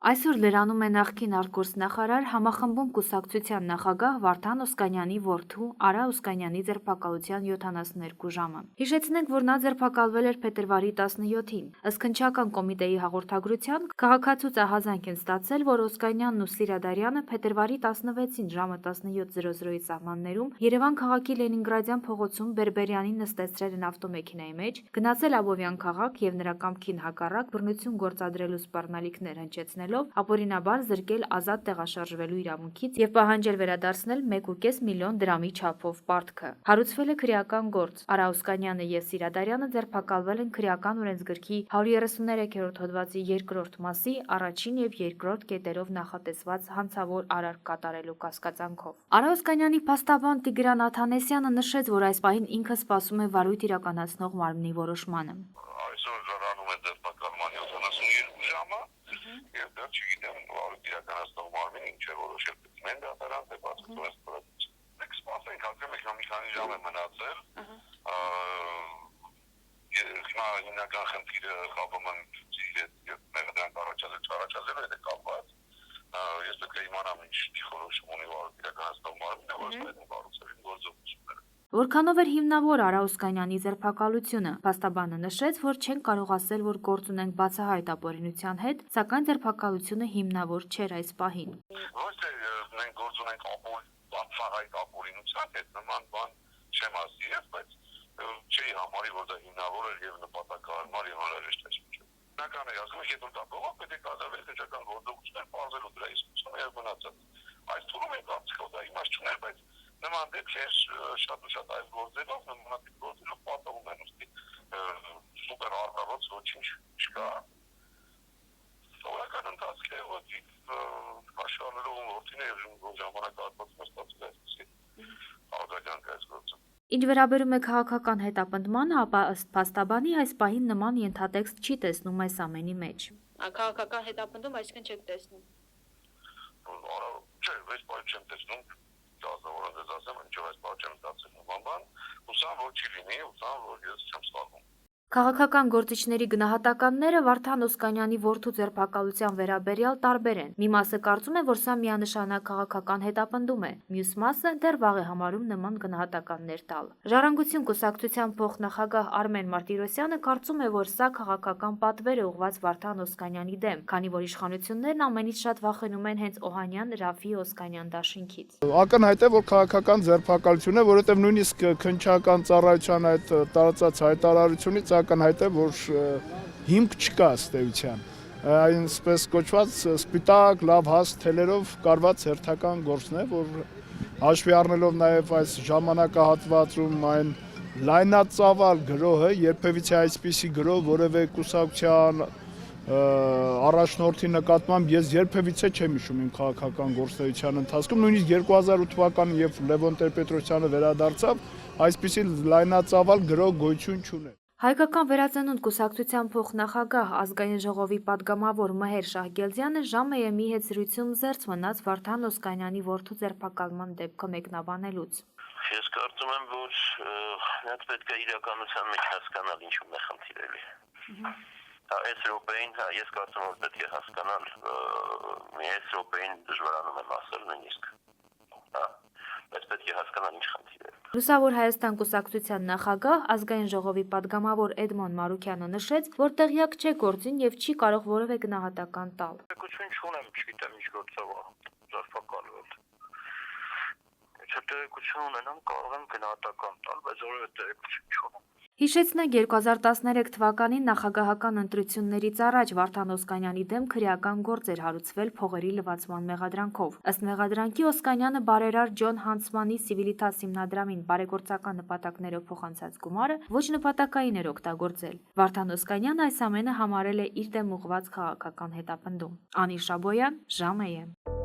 Այսօր լրանում է նախկին արտգործնախարար համախմբում կուսակցության նախագահ Վարդան Օսկանյանի որդու Արա Օսկանյանի ձերբակալության 72 ժամը։ Հիշեցնենք, որ նա ձերբակալվել էր փետրվարի 17-ին։ Ըստ քննչական կոմիտեի հաղորդագրության, քաղաքացուց ահազանգ են ստացել, որ Օսկանյանն ու Սիրադարյանը փետրվարի 16-ին ժամը 17:00-ի սահմաններում Երևան քաղաքի Լենինգրադյան փողոցում Բերբերյանին նստեցրել են ավտոմեքենայի մեջ, գնացել Աբովյան քաղաք եւ նրա կամքին հակառակ բռնություն գործադրելու սպառնալիքներ հնչեցնելով ապօրինաբար զրկել ազատ տեղաշարժվելու իրավունքից եւ պահանջել վերադարձնել 1.5 միլիոն դրամի չափով պարտքը։ Հարուցվել է քրեական գործ։ Արա Օսկանյանը եւ Սիրադարյանը ձերբակալվել են քրեական օրենսգրքի 133-րդ հոդվածի 2-րդ մասի առաջին եւ երկրորդ կետերով նախատեսված հանցավոր արարք կատարելու կասկածանքով։ Արա Օսկանյանի փաստաբան Տիգրան Աթանեսյանը նշեց, որ այս պահին ինքը սպասում է վարույթ իրականացնող մարմնի որոշմանը։ Այսօր լրանում է ձերբակալման 72 ժամը եւ դեռ չգիտեմ վարույթ իրականացնող մարմինը ինչ է որոշել, մենք դատարան թե բացատրում ենք պրոցեսը։ Մենք սպասենք, ասեմ եք մի քանի ժամ է մնացել։ Հիմա հիմնական խնդիրը խաղում եւ մեղադրանք առաջադրելու հետ է կապված։ Ես պետք է իմանամ ինչ դիխորոշում ունի վարույթ իրականացնող մարմինը, որ այդ կառուցողին գործողությունները։ Որքանով էր հիմնավոր Արա Օսկանյանի ձերբակալությունը, փաստաբանը նշեց, որ չեն կարող ասել, որ գործ ունենք բացահայտ ապօրինության հետ, սակայն ձերբակալությունը հիմնավոր չէր այս պահին։ Ոչ թե մենք գործ ունենք բացահայտ ապօրինության հետ, նման բան չեմ ասի, բայց չի համարի, որ դա հիմնավոր էր եւ նպատակահարմար եւ անհրաժեշտ էր։ Բնական է, ասում եք, եթե դա բողոք պետք է կատարվի քրեական գործողություններ բարձրելու դրա իսկությունը եւ մնացած։ Այս թվում է կարծիքով դա իմաստ չուներ, բայց նման դեպքեր շատ ու շատ այլ գործերով, նմանատիպ գործերով պատահում են, ուստի սուպեր արտարոց ոչինչ չկա։ Սովորական ընթացք է, որ աշխարհներով որդին է եւ ժամանակահատվածում ստացել այսպիսի արձագանք այս գործը։ Ինչ վերաբերում է քաղաքական հետապնդմանը, ապա ըստ փաստաբանի այս պահին նման ենթատեքստ չի տեսնում այս ամենի մեջ։ Քաղաքական հետապնդում այսինքն չեք տեսնում։ Չէ, այս բանը չեմ տեսնում, դասավորը դες ասեմ, ինչով այս բանը չեմ ստացել նման բան, հուսամ, որ չի լինի, հուսամ, որ ես չեմ սխալվում։ Քաղաքական գործիչների գնահատականները Վարդան Օսկանյանի որդու ձերբակալության վերաբերյալ տարբեր են։ Մի մասը կարծում է, որ սա միանշանակ քաղաքական հետապնդում է, մյուս մասը դեռ վաղ է համարում նման գնահատականներ տալ։ Ժառանգություն կուսակցության փոխնախագահ Արմեն Մարտիրոսյանը կարծում է, որ սա քաղաքական պատվեր է ուղղված Վարդան Օսկանյանի դեմ, քանի որ իշխանություններն ամենից շատ վախենում են հենց Օհանյան Ռաֆի Օսկանյան դաշինքից։ Ակնհայտ է, որ քաղաքական ձերբակալություն է, որովհետև նույնիսկ քննչական ծառայության այդ տարածած հայտարարությունից ակնհայտ է, որ հիմք չկա ըստ էության։ Այսպես կոչված սպիտակ լավ հաստ թելերով կարված հերթական գործն է, որ հաշվի առնելով նաև այս ժամանակահատվածում այն լայնածավալ գրոհը, երբևիցե այսպիսի գրոհ որևէ կուսակցության առաջնորդի նկատմամբ ես երբևիցե չեմ հիշում իմ քաղաքական գործունեության ընթացքում, նույնիսկ 2008 թվականին, երբ Լևոն Տեր-Պետրոսյանը վերադարձավ, այսպիսի լայնածավալ գրոհ գոյություն չուներ։ Հայկական վերածնունդ կուսակցության փոխնախագահ ազգային ժողովի падգամավոր Մհեր Շահգելդյանը ԺՄԵ-ի հետ զրույցում զերծ մնաց Վարդան Օսկանյանի որդու ձերբակալման դեպքը մեկնաբանելուց։ Ես կարծում եմ, որ նա պետք է իրականության մեջ հասկանալ ինչու է խնդիրելի։ Այս րոպեին ես կարծում եմ, որ պետք է հասկանալ, այս րոպեին դժվարանում եմ ասել նույնիսկ։ Բայց պետք է հասկանալ ինչ խնդիր է։ Լուսավոր Հայաստան կուսակցության նախագահ ազգային ժողովի падգամավոր Էդմոն Մարուկյանը նշեց, որ տեղյակ չէ գործին եւ չի կարող որևէ գնահատական տալ։ Տեղեկություն չունեմ, չգիտեմ ինչ գործով է ձերբակալվել։ Եթե տեղեկություն ունենամ, կարող եմ գնահատական տալ, բայց որևէ տեղեկություն չունեմ։ Հիշեցնենք 2013 թվականին նախագահական ընտրություններից առաջ Վարդան Օսկանյանի դեմ քրեական գործ էր հարուցվել փողերի լվացման մեղադրանքով։ Ըստ մեղադրանքի Օսկանյանը բարերար Ջոն Հանցմանի Civitas հիմնադրամին բարեգործական նպատակներով փոխանցած գումարը ոչ նպատակային էր օգտագործել։ Վարդան Օսկանյանը այս ամենը համարել է իր դեմ ուղղված քաղաքական հետապնդում։ Անի Շաբոյան, ԺՄԵ։